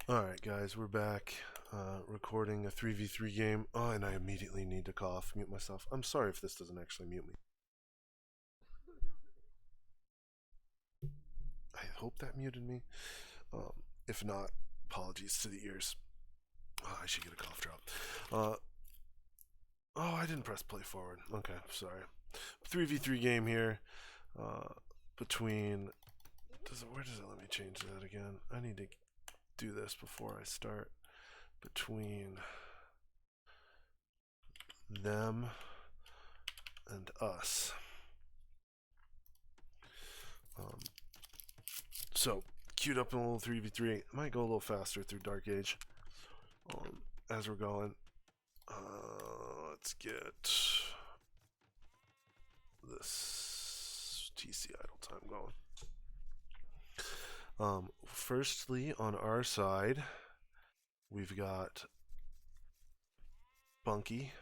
Alright guys, we're back recording a 3v3 game. Oh, and I immediately need to cough, mute myself. I'm sorry if this doesn't actually mute me. I hope that muted me. If not, apologies to the ears. Oh, I should get a cough drop. Oh, I didn't press play forward. Okay, sorry. 3v3 game here between... Where does it let me change that again? I need to do this before I start. Between them and us. So, queued up in a little 3v3. I might go a little faster through Dark Age as we're going. Let's get this TC idle time going. Firstly, on our side, we've got Bunky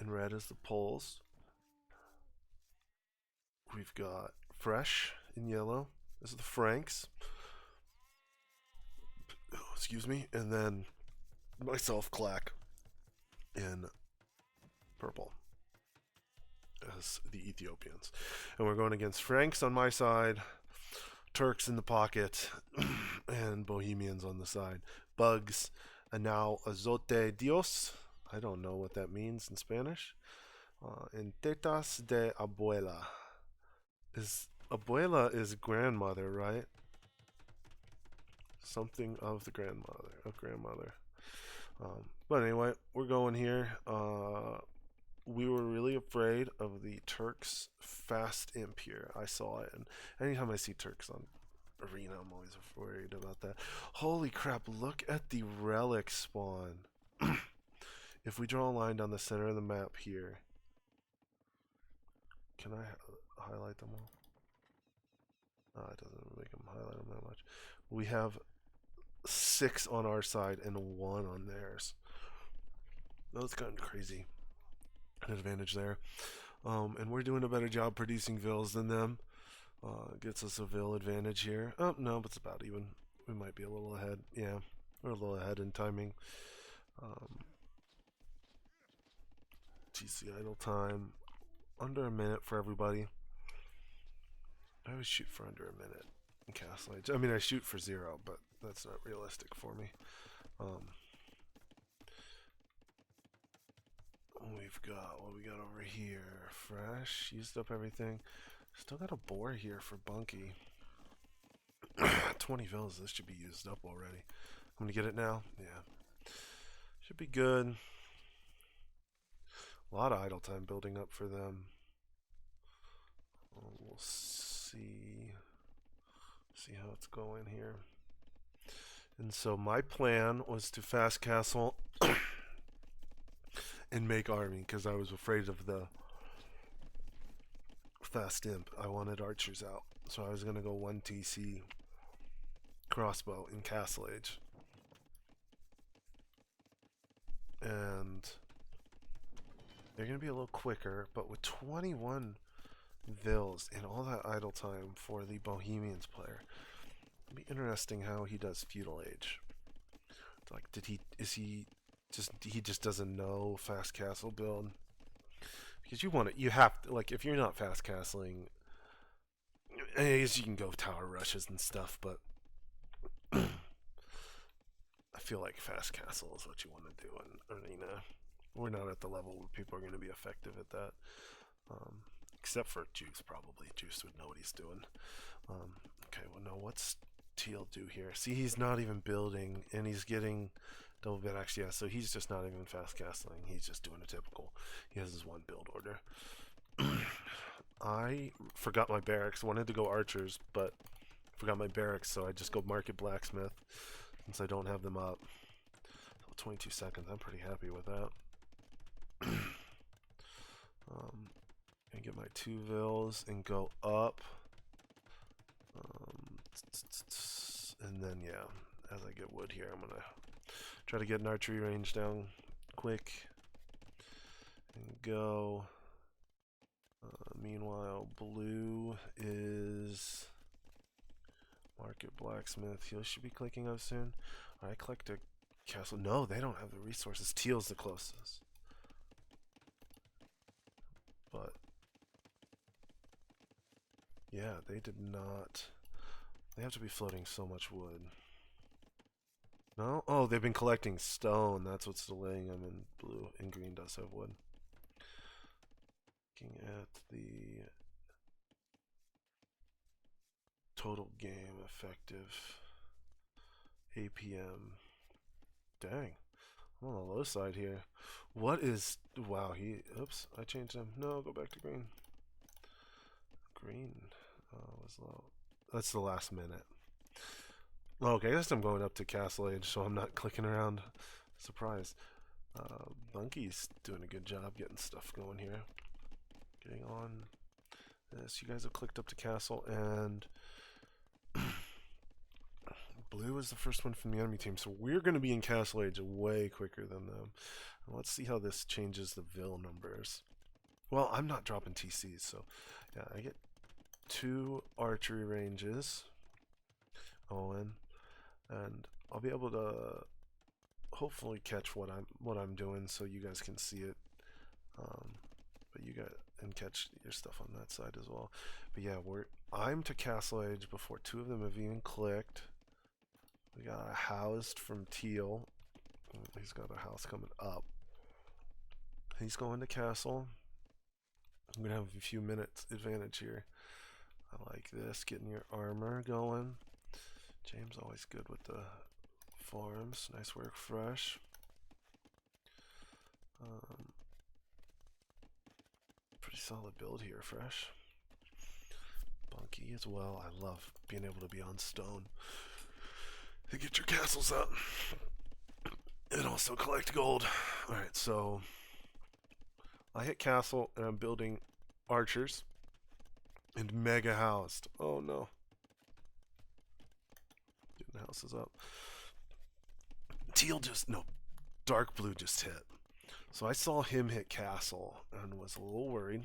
in red as the poles. We've got Fresh in yellow as the Franks. Oh, excuse me. And then myself, Clack, in purple as the Ethiopians. And we're going against Franks on my side, Turks in the pocket, and Bohemians on the side. Bugs, and now Azote Dios. I don't know what that means in Spanish. And Tetas de Abuela. Abuela is grandmother, right? Something of the grandmother. But anyway, we're going here. We were really afraid of the Turks' fast imp here. I saw it, and anytime I see Turks on Arena, I'm always worried about that. Holy crap, look at the relic spawn. If we draw a line down the center of the map here, can I highlight them all? It doesn't make them highlight them that much. We have 6 on our side and 1 on theirs. That's kind of crazy. An advantage there. And we're doing a better job producing vills than them. Gets us a vill advantage here. Oh, no, but it's about even. We might be a little ahead. Yeah, we're a little ahead in timing. TC idle time. Under a minute for everybody. I always shoot for under a minute in Castle Age. I mean, I shoot for 0, but that's not realistic for me. We've got what we got over here. Fresh, used up everything. Still got a boar here for Bunky. 20 villas, this should be used up already. I'm gonna get it now. Yeah, should be good. A lot of idle time building up for them. We'll see how it's going here. And so my plan was to fast castle and make army because I was afraid of the fast imp. I wanted archers out, so I was gonna go 1 TC crossbow in Castle Age, and they're gonna be a little quicker. But with 21 vills and all that idle time for the Bohemians player, it'll be interesting how he does feudal age. Like, he just doesn't know fast castle build? Because you have to, like, if you're not fast castling, I guess you can go tower rushes and stuff, but I feel like fast castle is what you want to do in Arena. We're not at the level where people are going to be effective at that. Except for Juice, probably. Juice would know what he's doing. Okay, well, no, what's Teal do here? See, he's not even building, and he's getting double bid. Actually, yeah, so he's just not even fast castling. He's just doing a typical. He has his 1 build order. I forgot my barracks. Wanted to go archers, but forgot my barracks, so I just go market blacksmith since I don't have them up. So 22 seconds. I'm pretty happy with that. Gonna get my 2 vills and go up. And then, yeah, as I get wood here, I'm gonna try to get an archery range down quick and go. Meanwhile, blue is Market Blacksmith. He should be clicking up soon. Alright, collect a castle. No, they don't have the resources. Teal's the closest. But yeah, they did not. They have to be floating so much wood. No? Oh, they've been collecting stone. That's what's delaying them. And blue and green does have wood. Looking at the total game effective APM. Dang. I'm on the low side here. What is... Wow, he... Oops, I changed him. No, go back to green. Green was low. That's the last minute. Okay, I guess I'm going up to Castle Age, so I'm not clicking around. Surprise. Bunky's doing a good job getting stuff going here. Getting on this. You guys have clicked up to Castle, and blue is the first one from the enemy team, so we're going to be in Castle Age way quicker than them. And let's see how this changes the Vil numbers. Well, I'm not dropping TCs, so yeah, I get 2 archery ranges. Owen, and I'll be able to hopefully catch what I'm doing, so you guys can see it. But you got and catch your stuff on that side as well. But yeah, I'm to Castle Age before 2 of them have even clicked. We got a housed from Teal. He's got a house coming up. He's going to Castle. I'm gonna have a few minutes advantage here. I like this, getting your armor going. James always good with the farms. Nice work, Fresh. Pretty solid build here, Fresh. Bunky as well. I love being able to be on stone. To get your castles up. And also collect gold. Alright, so I hit castle and I'm building archers. And mega housed. Oh no. Getting houses up. Teal just, no, dark blue just hit. So I saw him hit castle and was a little worried.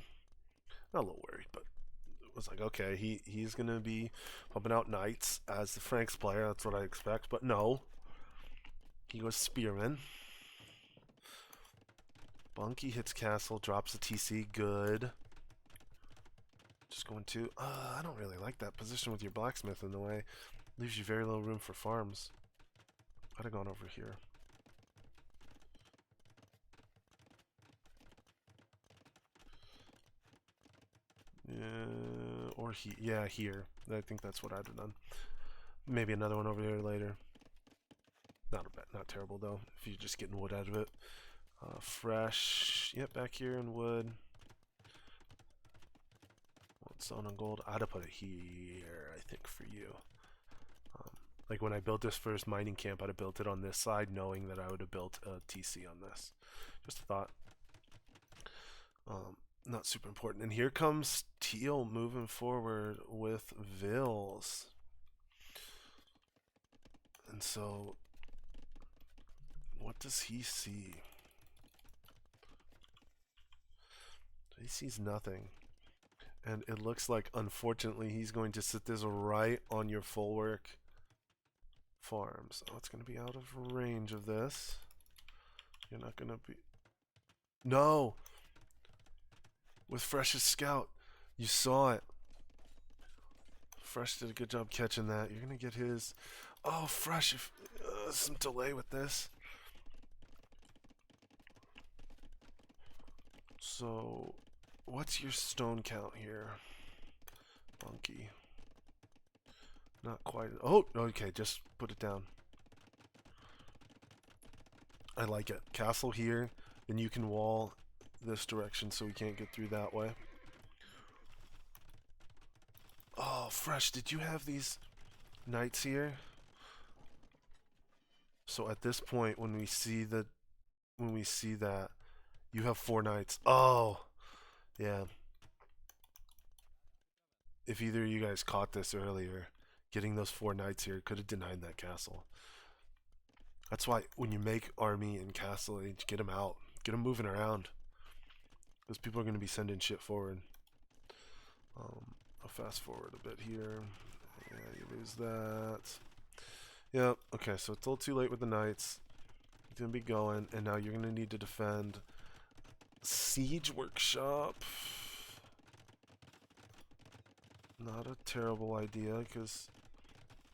Not a little worried, but it was like, okay, he's going to be pumping out knights as the Franks player. That's what I expect. But no. He goes spearman. Bunky hits castle, drops the TC. Good. Just going to... I don't really like that position with your blacksmith in the way. Leaves you very little room for farms. I'd have gone over here. Or yeah, here. I think that's what I'd have done. Maybe another one over there later. Not terrible though. If you're just getting wood out of it. Fresh. Yep, back here in wood. Stone and gold. I'd have put it here, I think, for you. Like when I built this first mining camp, I'd have built it on this side, knowing that I would have built a TC on this. Just a thought. Not super important. And here comes Teal moving forward with Vils. And so, what does he see? He sees nothing. And it looks like, unfortunately, he's going to sit this right on your full work farms. Oh, it's going to be out of range of this. You're not going to be... No! With Fresh's scout. You saw it. Fresh did a good job catching that. You're going to get his... Oh, Fresh, if, some delay with this. So... What's your stone count here? Bunky. Not quite. Oh, okay, just put it down. I like it. Castle here, then you can wall this direction so we can't get through that way. Oh, Fresh, did you have these knights here? So at this point, when we see that, you have 4 knights. Oh, yeah. If either of you guys caught this earlier, getting those 4 knights here could have denied that castle. That's why when you make army in Castle Age, get them out. Get them moving around. Because people are going to be sending shit forward. I'll fast forward a bit here. Yeah, you lose that. Yep, okay, so it's a little too late with the knights. He's going to be going, and now you're going to need to defend Siege Workshop. Not a terrible idea, because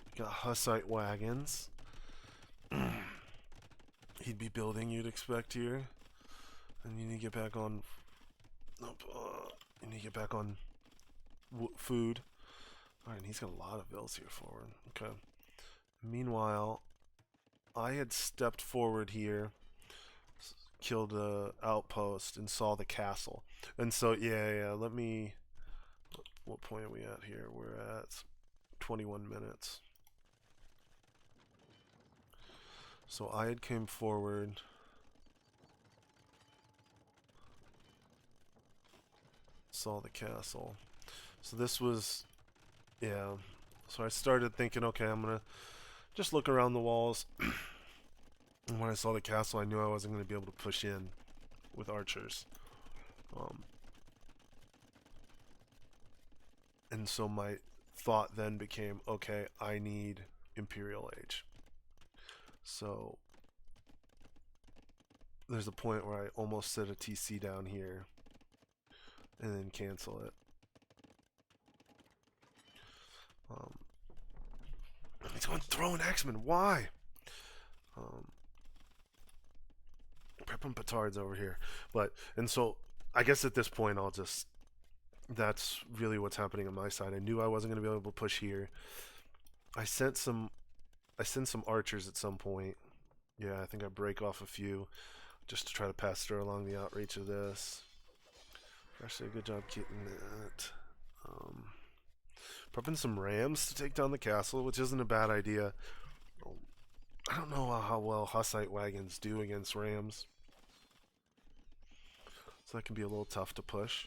you got Hussite wagons. He'd be building, you'd expect here. And you need to get back on... Nope, you need to get back on food. Alright, and he's got a lot of bills here forward. Okay. Meanwhile, I had stepped forward here, killed a outpost, and saw the castle. And so, yeah, let me... What point are we at here? We're at 21 minutes. So I had came forward. Saw the castle. So this was... Yeah. So I started thinking, okay, I'm going to just look around the walls. And when I saw the castle, I knew I wasn't going to be able to push in with archers. And so my thought then became, okay, I need Imperial Age. So there's a point where I almost set a TC down here and then cancel it. He's going to throw an X-Men. Why? Prepping petards over here. And so I guess at this point I'll just... That's really what's happening on my side. I knew I wasn't going to be able to push here. I sent some archers at some point. Yeah, I think I break off a few just to try to pass through along the outreach of this. Actually, a good job keeping that. Prepping some rams to take down the castle, which isn't a bad idea. I don't know how well Hussite wagons do against rams. So that can be a little tough to push.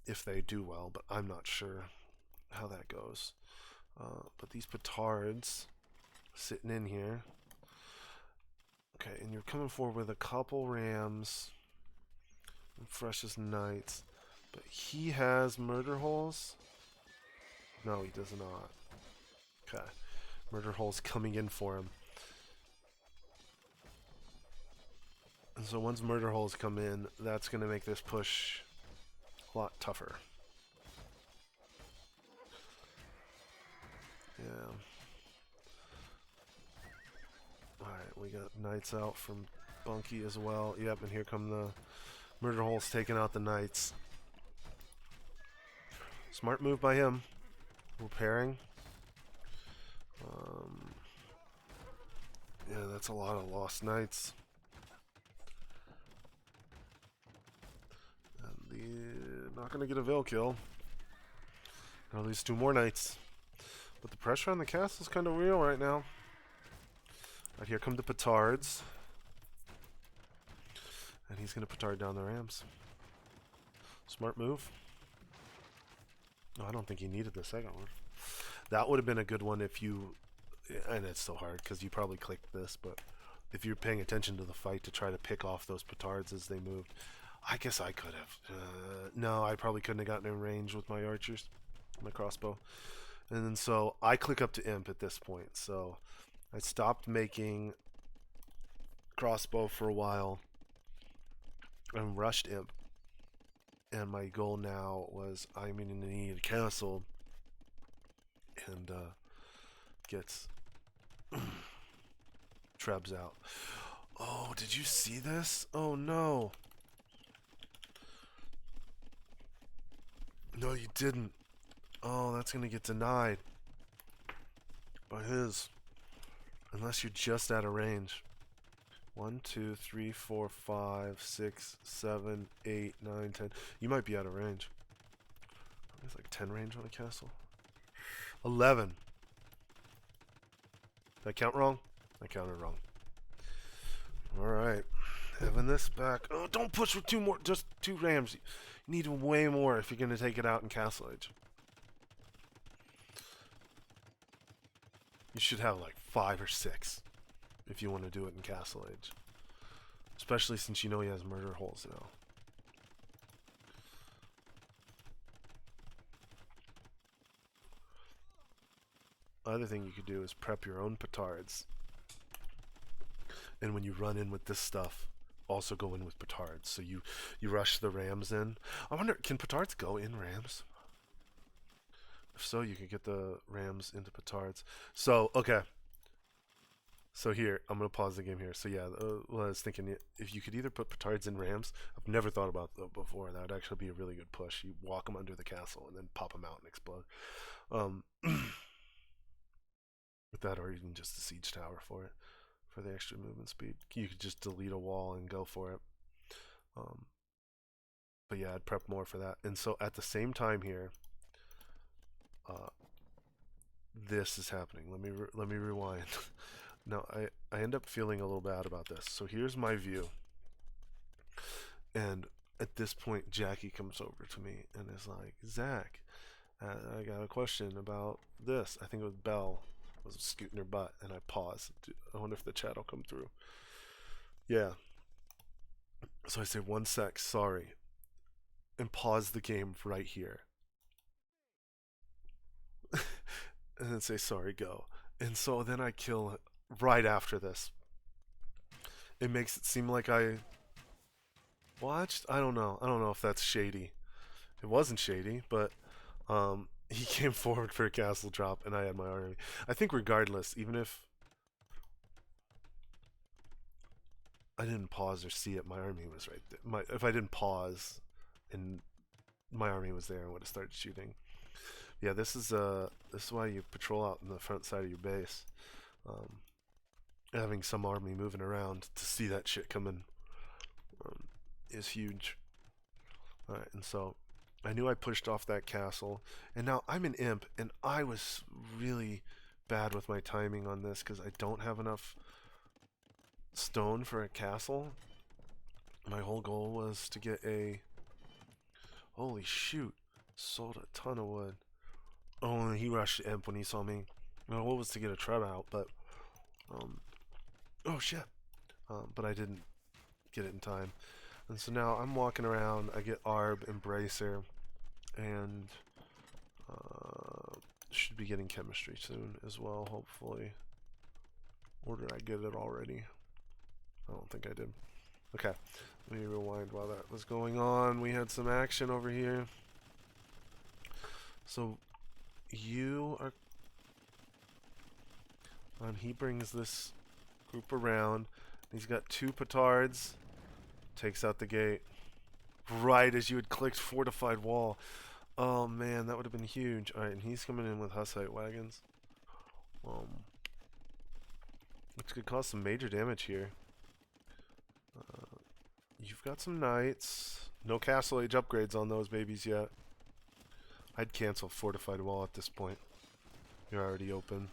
If they do well, but I'm not sure how that goes. But these petards sitting in here. Okay, and you're coming forward with a couple rams and freshest knights. But he has murder holes? No, he does not. Okay. Murder holes coming in for him. And so once murder holes come in, that's going to make this push a lot tougher. Yeah. Alright, we got knights out from Bunky as well. Yep, and here come the murder holes taking out the knights. Smart move by him. Repairing. Yeah, that's a lot of lost knights. And not going to get a Veil kill. Gonna lose 2 more knights. But the pressure on the castle is kind of real right now. Right, here come the petards. And he's going to petard down the rams. Smart move. No, I don't think he needed the second one. That would have been a good one if you... And it's so hard because you probably clicked this, but if you're paying attention to the fight to try to pick off those petards as they moved, I guess I could have. No, I probably couldn't have gotten in range with my archers, my crossbow. And then so I click up to imp at this point. So I stopped making crossbow for a while and rushed imp. And my goal now was I'm going to need a castle and gets Trebs out. Oh, did you see this? Oh no. No, you didn't. Oh, that's going to get denied by his. Unless you're just out of range. 1, 2, 3, 4, 5, 6, 7, 8, 9, 10. You might be out of range. It's like 10 range on a castle. 11. Did I count wrong? I counted wrong. Alright. Having this back. Oh, don't push with 2 more. Just 2 rams. You need way more if you're going to take it out in Castle Age. You should have like 5 or 6 if you want to do it in Castle Age. Especially since you know he has murder holes now. other thing you could do is prep your own petards. And when you run in with this stuff, also go in with petards. So you rush the rams in. I wonder, can petards go in rams? If so, you can get the rams into petards. So, okay. So here, I'm going to pause the game here. So yeah, well, I was thinking if you could either put petards in rams, I've never thought about that before. That would actually be a really good push. You walk them under the castle and then pop them out and explode. Um, with that, or even just a siege tower for it, for the extra movement speed. You could just delete a wall and go for it. Um, but yeah, I'd prep more for that. And so at the same time here, uh, this is happening. Let me rewind. Now I end up feeling a little bad about this. So here's my view, and at this point, Jackie comes over to me and is like, Zach, I got a question about this. I think it was Belle was scooting her butt, and I paused. I wonder if the chat will come through. Yeah. So I say, 1 sec, sorry, and pause the game right here. And then say, sorry, go. And so then I kill right after this. It makes it seem like I watched. I don't know. I don't know if that's shady. It wasn't shady, but he came forward for a castle drop, and I had my army. I think regardless, even if I didn't pause or see it, my army was right there. If I didn't pause, and my army was there, I would have started shooting. Yeah, this is why you patrol out in the front side of your base. Having some army moving around to see that shit coming is huge. Alright, and so I knew I pushed off that castle, and now I'm an imp, and I was really bad with my timing on this because I don't have enough stone for a castle. My whole goal was to get a... Holy shoot, sold a ton of wood. Oh, and he rushed imp when he saw me. My goal was to get a treb out, but oh shit, but I didn't get it in time. And so now I'm walking around. I get Arb, Embracer, and should be getting chemistry soon as well, hopefully. Or did I get it already? I don't think I did. Okay, let me rewind while that was going on. We had some action over here. So you are... he brings this group around. He's got 2 petards. Takes out the gate. Right as you had clicked fortified wall. Oh man, that would have been huge. Alright, and he's coming in with Hussite wagons. Which could cause some major damage here. You've got some knights. No castle age upgrades on those babies yet. I'd cancel fortified wall at this point. You're already open.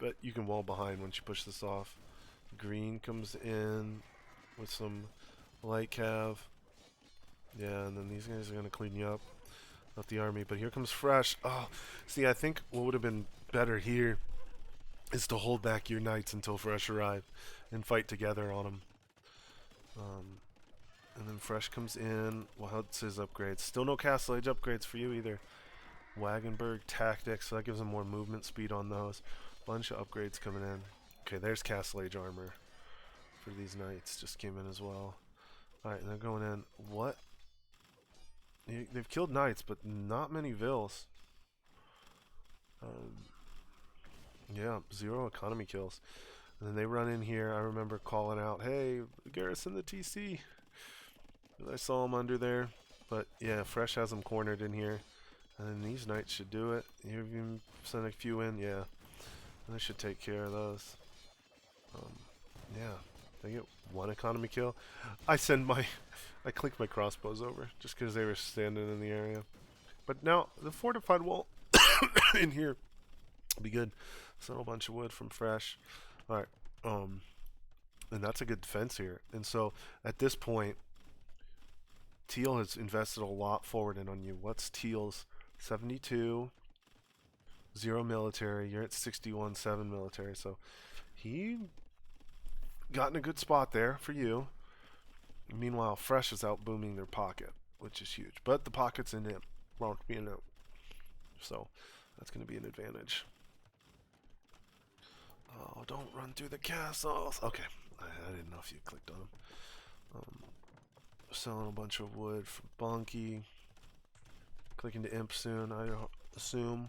But you can wall behind once you push this off. Green comes in with some light cav. Yeah, and then these guys are going to clean you up. Not the army, but here comes Fresh. Oh, see, I think what would have been better here is to hold back your knights until Fresh arrive and fight together on them. And then Fresh comes in. Well, how's his upgrades? Still no castle age upgrades for you either. Wagenburg tactics, so that gives them more movement speed on those. Bunch of upgrades coming in. Okay, there's castle age armor for these knights. Just came in as well. Alright, and they're going in. What? They've killed knights, but not many vills. Yeah, 0 economy kills. And then they run in here. I remember calling out, hey, garrison the TC. I saw them under there. But yeah, Fresh has them cornered in here. And then these knights should do it. You even send a few in, yeah. And they should take care of those. Yeah, they get 1 economy kill. I clicked my crossbows over just because they were standing in the area. But now the fortified wall in here will be good. Sell a bunch of wood from Fresh. All right, and that's a good defense here. And so at this point, Teal has invested a lot forward in on you. What's Teal's 72? 0 military. You're at 61, 7 military. So he got in a good spot there for you. Meanwhile, Fresh is out booming their pocket, which is huge. But the pocket's in him. Won't be in him. So that's going to be an advantage. Oh, don't run through the castles. Okay, I didn't know if you clicked on them. Selling a bunch of wood for Bunky. Clicking to imp soon, I assume.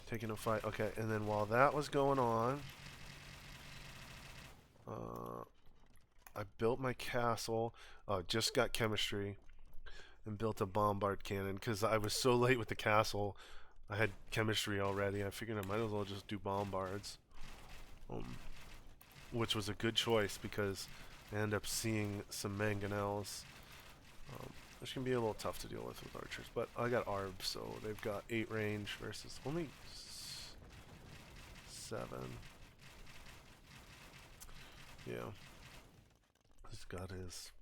Taking a fight. Okay, and then while that was going on, I built my castle. Just got chemistry and built a bombard cannon because I was so late with the castle. I had chemistry already. I figured I might as well just do bombards, which was a good choice because I ended up seeing some mangonels, which can be a little tough to deal with archers. But I got ARB, so they've got 8 range versus only 7. Yeah. He's got his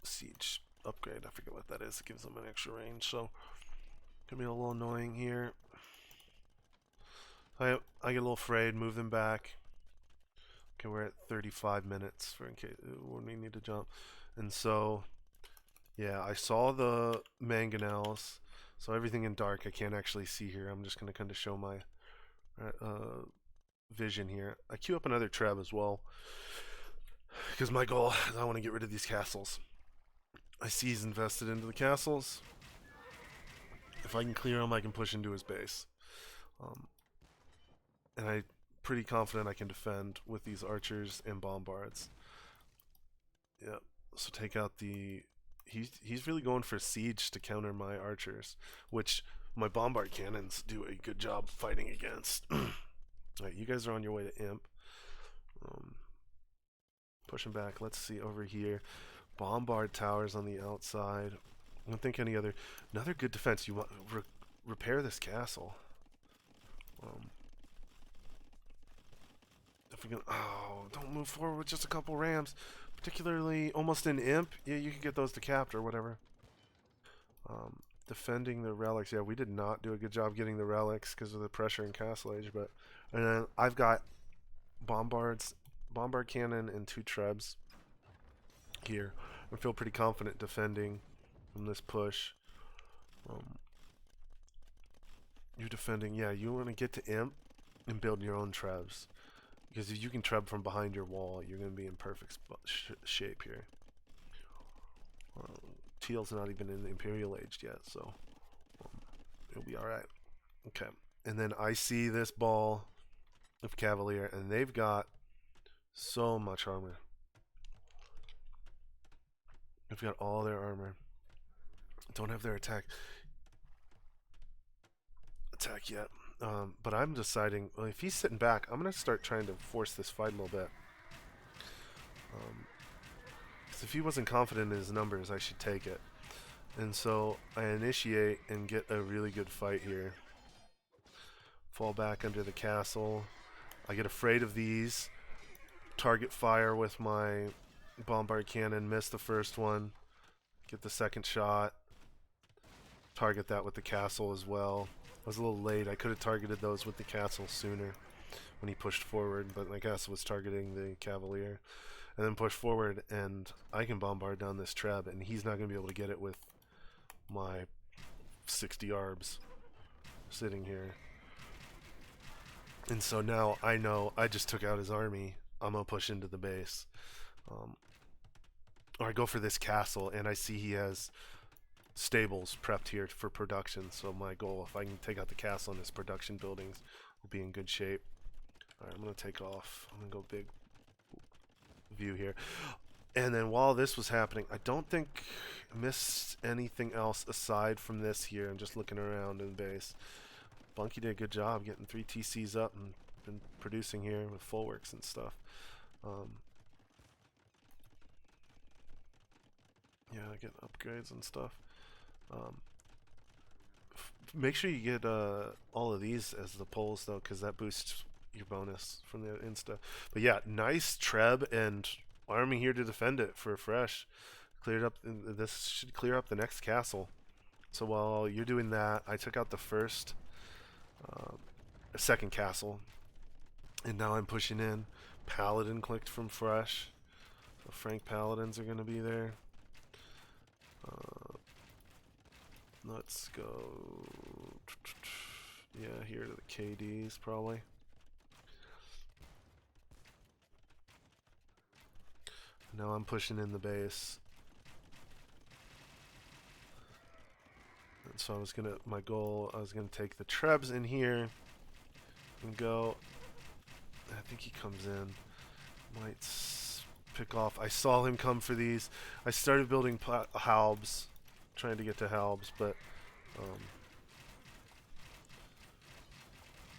siege upgrade. I forget what that is. It gives them an extra range, so gonna be a little annoying here. I get a little afraid. Move them back. Okay, we're at 35 minutes for in case when we need to jump, and so yeah, I saw the mangonels. So everything in dark I can't actually see here. I'm just gonna kind of show my vision here. I queue up another treb as well because my goal is I want to get rid of these castles. I see he's invested into the castles. If I can clear him, I can push into his base. And I'm pretty confident I can defend with these archers and bombards. Yep. So take out the... He's really going for siege to counter my archers, which my bombard cannons do a good job fighting against. Alright, you guys are on your way to imp. Pushing back. Let's see over here. Bombard towers on the outside. I don't think any other... Another good defense. You want repair this castle. If we can... Oh, don't move forward with just a couple rams. Particularly almost an imp. Yeah, you can get those decapped or whatever. Defending the relics. Yeah, we did not do a good job getting the relics because of the pressure in Castle Age. But and then I've got bombard cannon and 2 trebs here. I feel pretty confident defending from this push. You're defending. Yeah, you want to get to imp and build your own trebs. Because if you can treb from behind your wall, you're going to be in perfect shape here. Teal's not even in the Imperial Age yet, so it'll be alright. Okay, and then I see this ball of Cavalier, and they've got so much armor. They've got all their armor. Don't have their attack yet. But I'm deciding, well, if he's sitting back, I'm going to start trying to force this fight a little bit. Because if he wasn't confident in his numbers, I should take it. And so I initiate and get a really good fight here. Fall back under the castle. I get afraid of these. Target fire with my bombard cannon. Miss the first one. Get the second shot. Target that with the castle as well. I was a little late. I could have targeted those with the castle sooner when he pushed forward, but my castle was targeting the Cavalier. And then push forward, and I can bombard down this treb, and he's not going to be able to get it with my 60 arbs sitting here. And so now I know I just took out his army. I'm going to push into the base. Or I go for this castle, and I see he has stables prepped here for production. So my goal, if I can take out the castle and his production buildings, will be in good shape. Alright, I'm going to take off. I'm going to go big view here. And then while this was happening, I don't think I missed anything else aside from this here. I'm just looking around in base. Bunky did a good job getting 3 TCs up and been producing here with full works and stuff. Yeah, get upgrades and stuff. Make sure you get all of these as the polls though, because that boosts your bonus from the insta. But yeah, nice treb and army here to defend it for fresh. Cleared up. This should clear up the next castle. So while you're doing that, I took out the second castle, and now I'm pushing in. Paladin clicked from fresh. So Frank Paladins are going to be there. Let's go. Yeah, here to the KDs probably. Now I'm pushing in the base. And so my goal, I was gonna take the Trebs in here and go. I think he comes in. Might pick off. I saw him come for these. I started building halbs, trying to get to halbs, but um,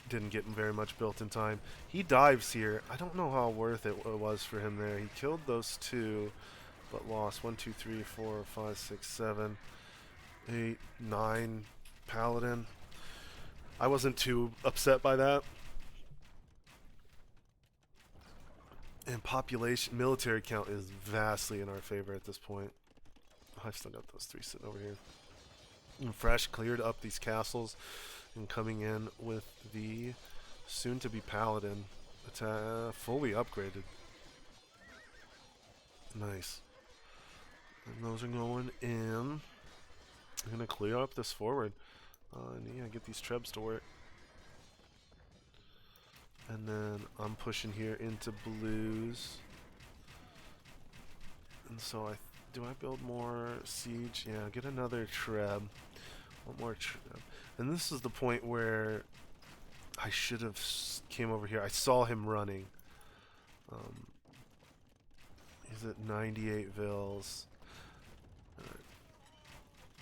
didn't get very much built in time. He dives here. I don't know how worth it was for him there. He killed those two, but lost 1, 2, 3, 4, 5, 6, 7, 8, 9 paladin. I wasn't too upset by that. And population, military count is vastly in our favor at this point. I've still got those 3 sitting over here. And Fresh cleared up these castles and coming in with the soon-to-be paladin. It's fully upgraded. Nice. And those are going in. I'm going to clear up this forward. Yeah, get these trebs to work. And then I'm pushing here into blues. And so do I build more siege? Yeah, get another treb. One more treb. And this is the point where I should have came over here. I saw him running. He's at 98 vills.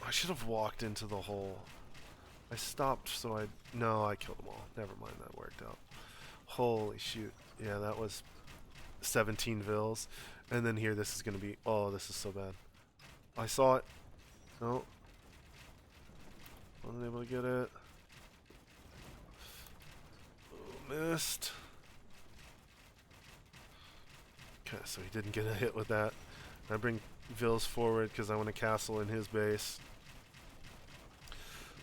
I should have walked into the hole. I stopped, so no, I killed them all. Never mind, that worked out. Holy shoot. Yeah, that was 17 vills. And then here, this is going to be... Oh, this is so bad. I saw it. No. Wasn't able to get it. Oh, missed. Okay, so he didn't get a hit with that. I bring Vils forward because I want to castle in his base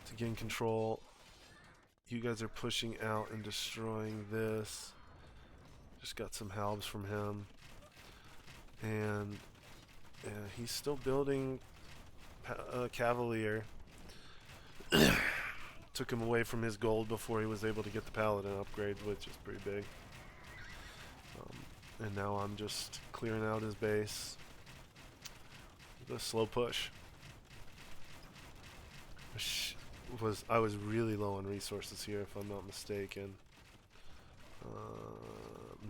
to gain control. You guys are pushing out and destroying this. Just got some halbs from him. And yeah, he's still building Cavalier. Took him away from his gold before he was able to get the Paladin upgrade, which is pretty big. And now I'm just clearing out his base. The slow push. I was really low on resources here, if I'm not mistaken.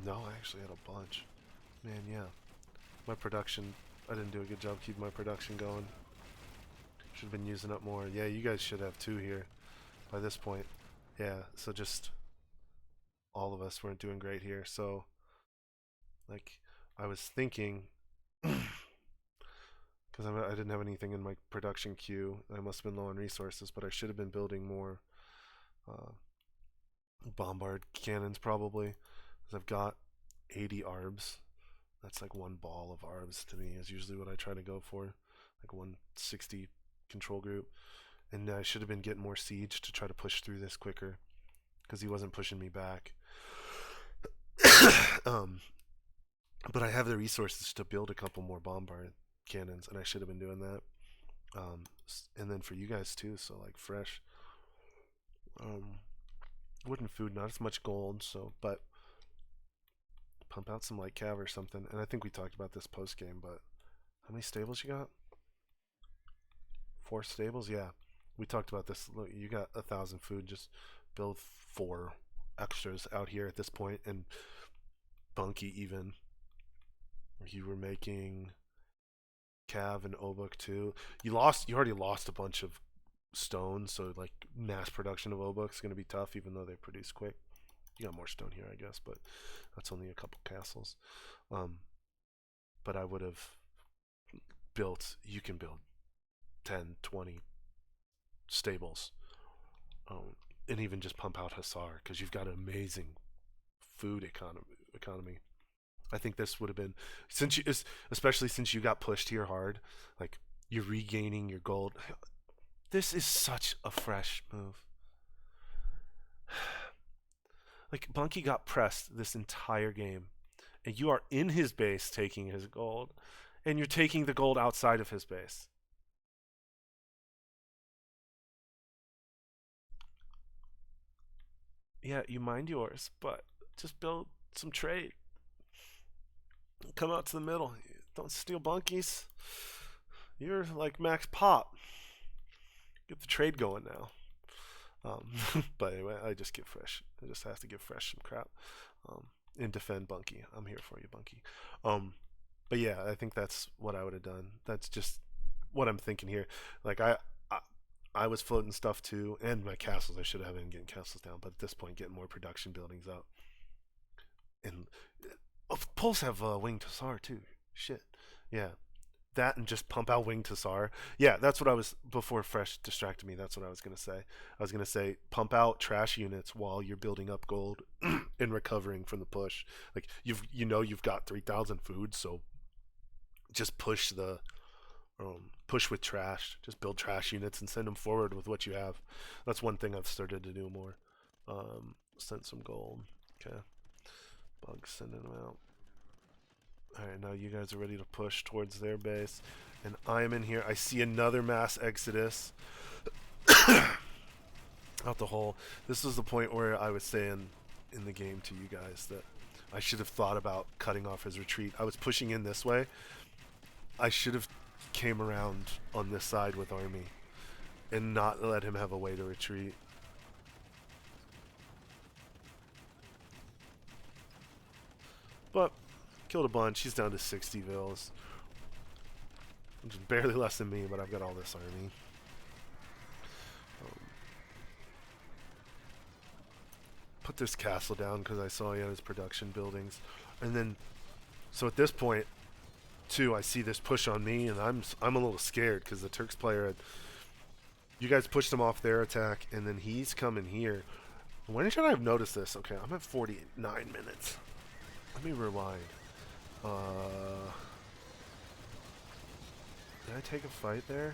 No, I actually had a bunch. Man, yeah. My production, I didn't do a good job keeping my production going. Should have been using up more. Yeah, you guys should have 2 here by this point. Yeah, so just all of us weren't doing great here. So, like, I was thinking, because I didn't have anything in my production queue. I must have been low on resources, but I should have been building more bombard cannons probably. Because I've got 80 arbs. That's like 1 ball of arbs to me is usually what I try to go for. Like 160 control group. And I should have been getting more siege to try to push through this quicker. Because he wasn't pushing me back. But I have the resources to build a couple more bombard cannons, and I should have been doing that. And then for you guys too, so like fresh. Wooden food, not as much gold, so but pump out some light cav or something. And I think we talked about this post game, but how many stables you got? 4 stables, yeah. We talked about this. Look, you got 1,000 food. Just build 4 extras out here at this point, and Bunky even. You were making Cav and Obuk too. You already lost a bunch of stone, so like mass production of Obuk is going to be tough, even though they produce quick. You got more stone here, I guess, but that's only a couple castles. But I would have built. You can build 10, 20 stables, and even just pump out Hussar because you've got an amazing food economy. I think this would have been, especially since you got pushed here hard, like you're regaining your gold. This is such a fresh move. Like Bunky got pressed this entire game, and you are in his base taking his gold, and you're taking the gold outside of his base. Yeah, you mind yours, but just build some trade. Come out to the middle. Don't steal bunkies. You're like Max Pop. Get the trade going now. But anyway, I just give Fresh. I just have to give Fresh some crap. Um, and defend Bunky. I'm here for you, Bunky. Um, but yeah, I think that's what I would have done. That's just what I'm thinking here. Like I, I was floating stuff too, and my castles. I should have been getting castles down, but at this point, getting more production buildings up. And Pulse have Winged Hussar too. Shit. Yeah, that and just pump out Winged Hussar. Yeah, that's what I was before Fresh distracted me. That's what I was gonna say. I was gonna say pump out trash units while you're building up gold and recovering from the push. Like you've got 3,000 food, so just push the push with trash. Just build trash units and send them forward with what you have. That's one thing I've started to do more. Send some gold. Okay, Bugs sending them out. Alright, now you guys are ready to push towards their base. And I'm in here. I see another mass exodus out the hole. This was the point where I was saying in the game to you guys that I should have thought about cutting off his retreat. I was pushing in this way. I should have came around on this side with army and not let him have a way to retreat. But killed a bunch. He's down to 60 vills. Which is barely less than me, but I've got all this army. Put this castle down because I saw he had his production buildings. And then, so at this point, too, I see this push on me, and I'm a little scared because the Turks player had, you guys pushed him off their attack, and then he's coming here. When should I have noticed this? Okay, I'm at 49 minutes. Let me rewind. Did I take a fight there?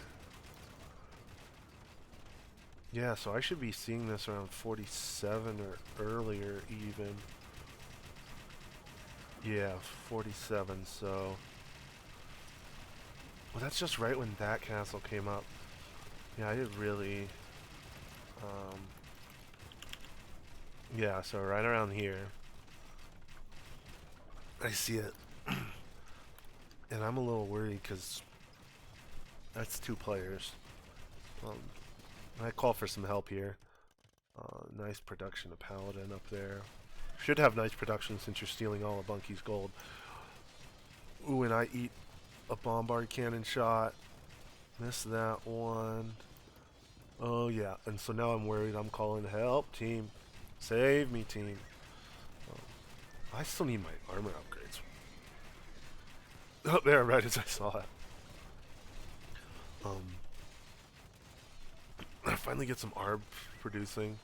Yeah, so I should be seeing this around 47 or earlier even. Yeah, 47, so... Well, that's just right when that castle came up. Yeah, I did really... yeah, so right around here. I see it. And I'm a little worried because that's two players. I call for some help here. Nice production of Paladin up there. Should have nice production since you're stealing all of Bunky's gold. Ooh, and I eat a bombard cannon shot. Miss that one. Oh yeah, and so now I'm worried. I'm calling help, team. Save me, team. I still need my armor upgrades. Up there, right as I saw it. I finally get some ARB producing.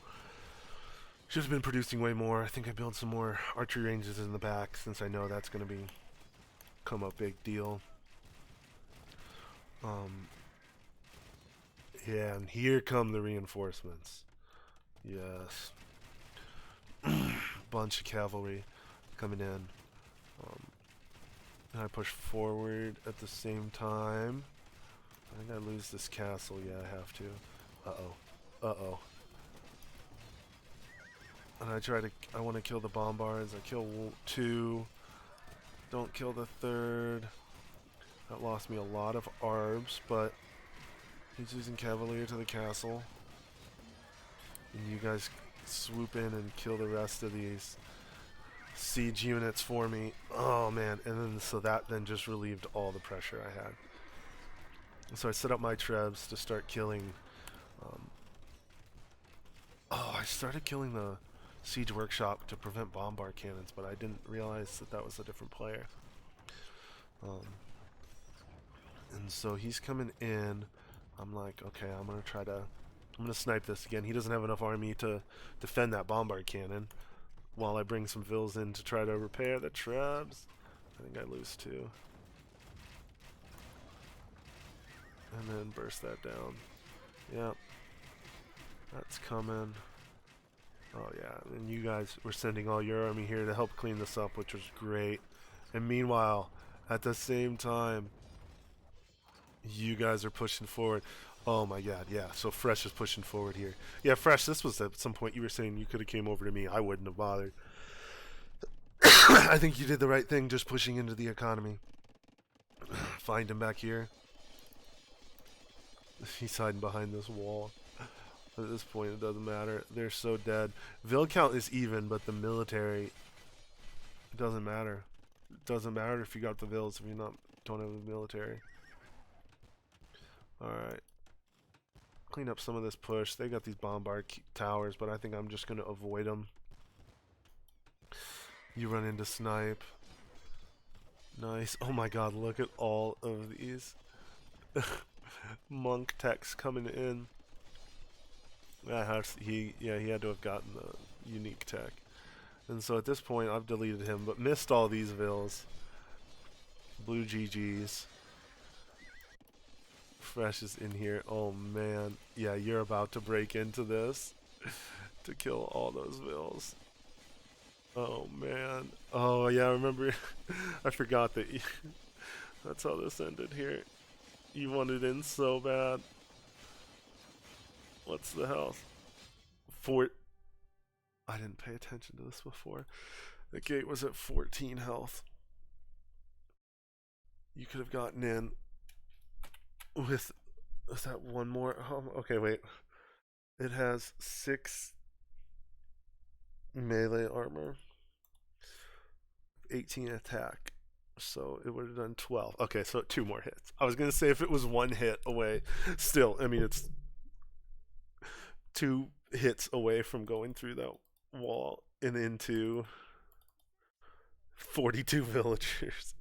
Should have been producing way more. I think I build some more archery ranges in the back since I know that's going to become a big deal. Yeah, and here come the reinforcements. Yes. Bunch of cavalry coming in. And I push forward at the same time. I think I lose this castle. Yeah, I have to. Uh-oh. Uh-oh. And I want to kill the bombards. I kill two. Don't kill the third. That lost me a lot of arbs, but he's using Cavalier to the castle. And you guys swoop in and kill the rest of these siege units for me. Oh man, and then so that then just relieved all the pressure I had. So I set up my trebs to start killing. I started killing the siege workshop to prevent bombard cannons, but I didn't realize that that was a different player. And so he's coming in. I'm like, okay, I'm gonna snipe this again. He doesn't have enough army to defend that bombard cannon. While I bring some vills in to try to repair the trebs. I think I lose two. And then burst that down. Yep. That's coming. Oh yeah, and you guys were sending all your army here to help clean this up, which was great. And meanwhile, at the same time, you guys are pushing forward. Oh my god, yeah. So Fresh is pushing forward here. Yeah, Fresh, this was at some point you were saying you could have came over to me. I wouldn't have bothered. I think you did the right thing just pushing into the economy. Find him back here. He's hiding behind this wall. At this point, it doesn't matter. They're so dead. Vil count is even, but the military doesn't matter. It doesn't matter if you got the Vils if you don't have the military. Alright. Clean up some of this push. They got these bombard towers, but I think I'm just going to avoid them. You run into snipe. Nice. Oh my god, look at all of these monk techs coming in. He had to have gotten the unique tech. And so at this point I've deleted him, but missed all these vills. Blue GGs. Fresh is in here. Oh man. Yeah, you're about to break into this to kill all those vills. Oh man. Oh yeah, I remember. I forgot that that's how this ended here. You wanted in so bad. What's the health? I didn't pay attention to this before. The gate was at 14 health. You could have gotten in with that one more. Oh, okay, wait. It has 6 melee armor, 18 attack. So it would have done 12. Okay, so 2 more hits. I was going to say if it was 1 hit away. Still, I mean, it's 2 hits away from going through that wall and into 42 villagers.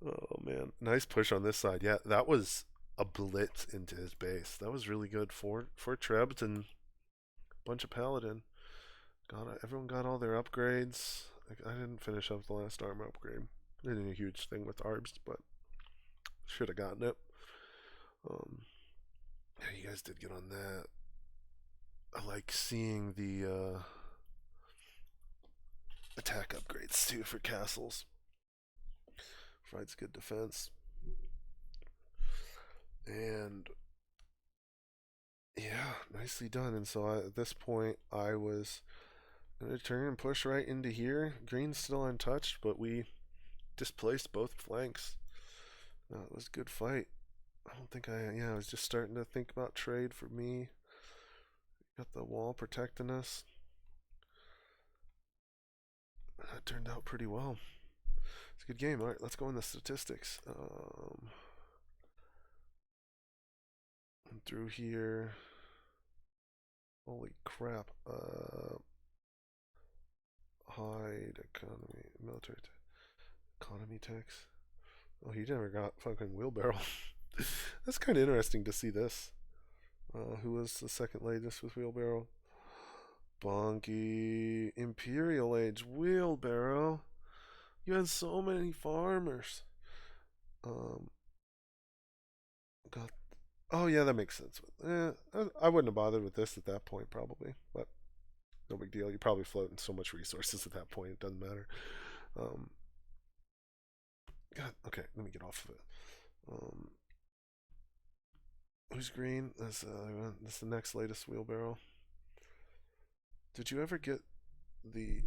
Oh man, nice push on this side. Yeah, that was a blitz into his base. That was really good for Trebs and a bunch of Paladin. Everyone got all their upgrades. I didn't finish up the last armor upgrade. Didn't a huge thing with arbs, but should have gotten it. Yeah, you guys did get on that. I like seeing the attack upgrades too for castles. Provides good defense. And yeah, nicely done. And so at this point, I was going to turn and push right into here. Green's still untouched, but we displaced both flanks. It was a good fight. I was just starting to think about trade for me. Got the wall protecting us. That turned out pretty well. It's a good game. All right, let's go in the statistics. Through here. Holy crap. Hide economy, military economy tax. Oh, he never got fucking wheelbarrow. That's kind of interesting to see this. Who was the second latest with wheelbarrow? Bunky. Imperial Age wheelbarrow. You had so many farmers. Got. Oh yeah, that makes sense. I wouldn't have bothered with this at that point probably, but no big deal. You're probably floating so much resources at that point, it doesn't matter. God, okay, let me get off of it. Who's green? That's the next latest wheelbarrow. Did you ever get the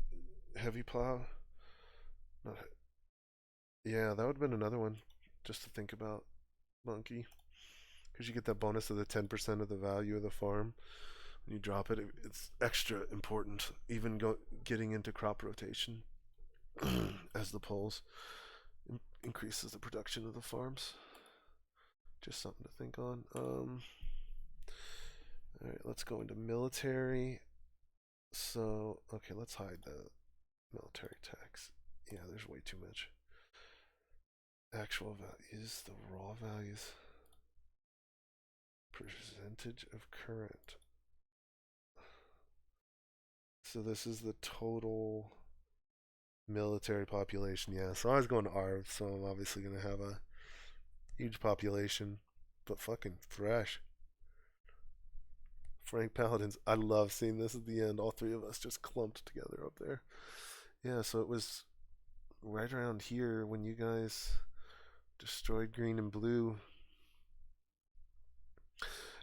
heavy plow? Not, yeah, that would have been another one just to think about, Bunky. Because you get that bonus of the 10% of the value of the farm. When you drop it, it's extra important. Even getting into crop rotation as the polls increases the production of the farms. Just something to think on. Alright, let's go into military. So, okay, let's hide the military tax. Yeah, there's way too much. Actual values, the raw values. Percentage of current. So this is the total military population. Yeah, so I was going to ARV, so I'm obviously going to have a huge population, but fucking fresh. Frank Paladins. I love seeing this at the end. All 3 of us just clumped together up there. Yeah, so it was right around here when you guys destroyed green and blue.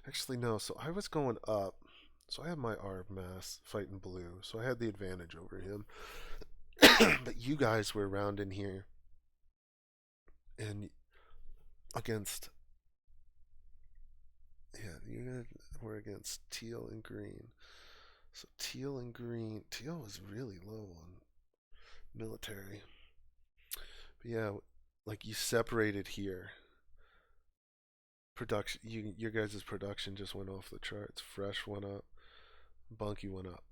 Actually, no. So I was going up. So I have my Arb mass fighting blue. So I had the advantage over him. But you guys were around in here and against, yeah, you guys were against teal and green. So teal and green. Teal was really low on military. But yeah, like you separated here. Production, your guys' production just went off the charts. Fresh went up. Bunky went up.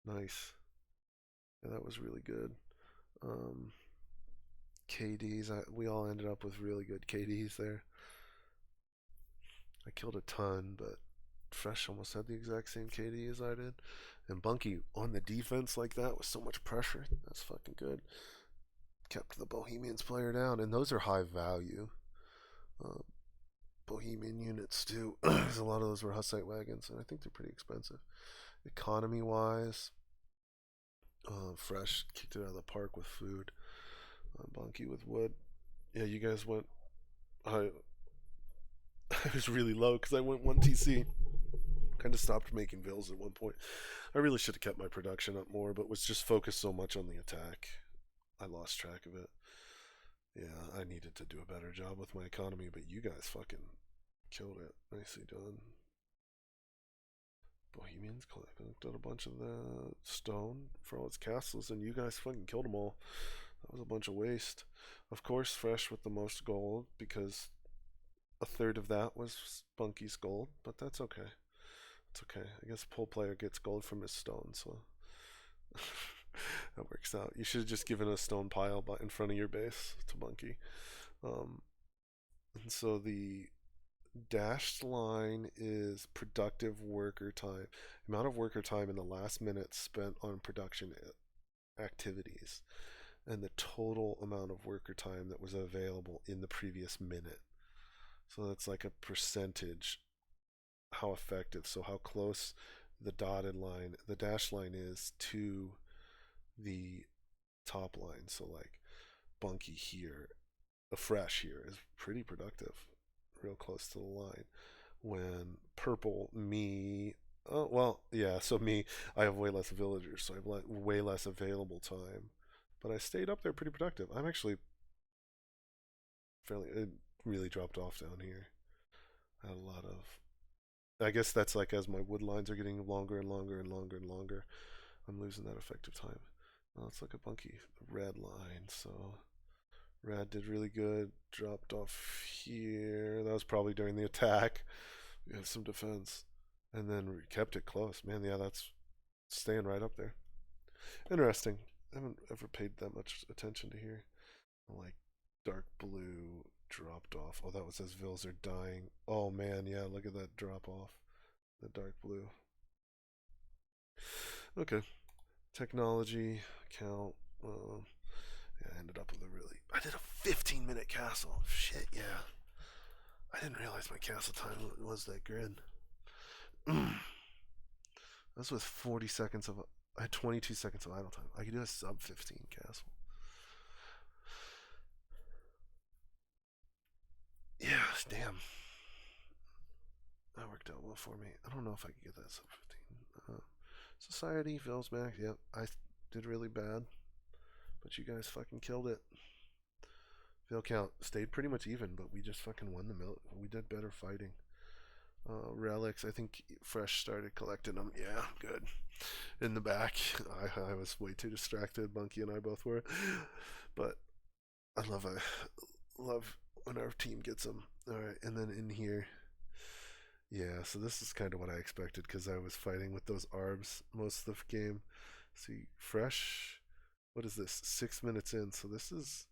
Nice. Yeah, that was really good. Um, KDs, we all ended up with really good KDs there. I killed a ton, but Fresh almost had the exact same KD as I did. And Bunky on the defense like that with so much pressure, that's fucking good. Kept the Bohemians player down, and those are high value. Uh, Bohemian units too. Because a lot of those were Hussite wagons, and I think they're pretty expensive. Economy wise, Fresh kicked it out of the park with food. Bunky with wood. Yeah, you guys went. I I was really low because I went 1 TC. Kind of stopped making bills at one point. I really should have kept my production up more, but was just focused so much on the attack. I lost track of it. Yeah, I needed to do a better job with my economy, but you guys fucking killed it. Nicely done. Bohemians collected a bunch of the stone for all its castles, and you guys fucking killed them all. That was a bunch of waste. Of course, Fresh with the most gold, because a third of that was Bunky's gold, but that's okay. It's okay. I guess pole player gets gold from his stone, so that works out. You should have just given a stone pile in front of your base to Bunky. Um, and so the dashed line is productive worker time. Amount of worker time in the last minute spent on production activities, and the total amount of worker time that was available in the previous minute. So that's like a percentage, how effective, so how close the dotted line, the dash line is to the top line. So like Bunky here, a Fresh here is pretty productive, real close to the line. When purple, me, oh well, yeah. So me, I have way less villagers, so I have way less available time. But I stayed up there pretty productive. I'm actually fairly. It really dropped off down here. I had a lot of. I guess that's like as my wood lines are getting longer and longer and longer and longer, I'm losing that effective time. Now let's look at Bunky. The red line. So red did really good. Dropped off here. That was probably during the attack. We had some defense. And then we kept it close. Man, yeah, that's staying right up there. Interesting. I haven't ever paid that much attention to here. Like dark blue dropped off. Oh, that was as Vills are dying. Oh man, yeah, look at that drop off. The dark blue. Okay. Technology, count. Yeah, I ended up with a really. I did a 15-minute castle. Shit, yeah. I didn't realize my castle time was that good. That's with 40 seconds of. I had 22 seconds of idle time. I could do a sub 15 castle. Yeah, damn. That worked out well for me. I don't know if I could get that sub 15. Society, Phil's back. Yep, I did really bad. But you guys fucking killed it. Phil count stayed pretty much even, but we just fucking won the mill. We did better fighting. Relics, I think Fresh started collecting them. Yeah, good. In the back, I was way too distracted. Bunky and I both were. But I love when our team gets them. All right, and then in here, yeah. So this is kind of what I expected because I was fighting with those arbs most of the game. See, Fresh. What is this? 6 minutes in. So this is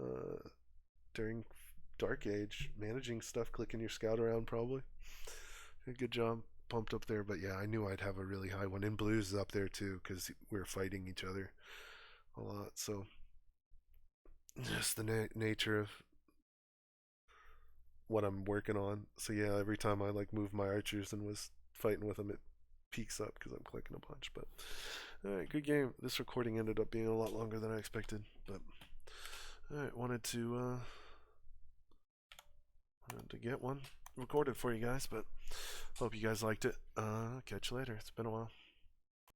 uh, during Dark Age, managing stuff, clicking your scout around probably. Good job, pumped up there. But yeah, I knew I'd have a really high one. And Blues is up there too because we were fighting each other a lot. So just the nature of what I'm working on. So yeah, every time I like moved my archers and was fighting with them, it peaks up because I'm clicking a bunch. But all right, good game. This recording ended up being a lot longer than I expected. But all right, wanted to to get one recorded for you guys, but hope you guys liked it. Catch you later. It's been a while.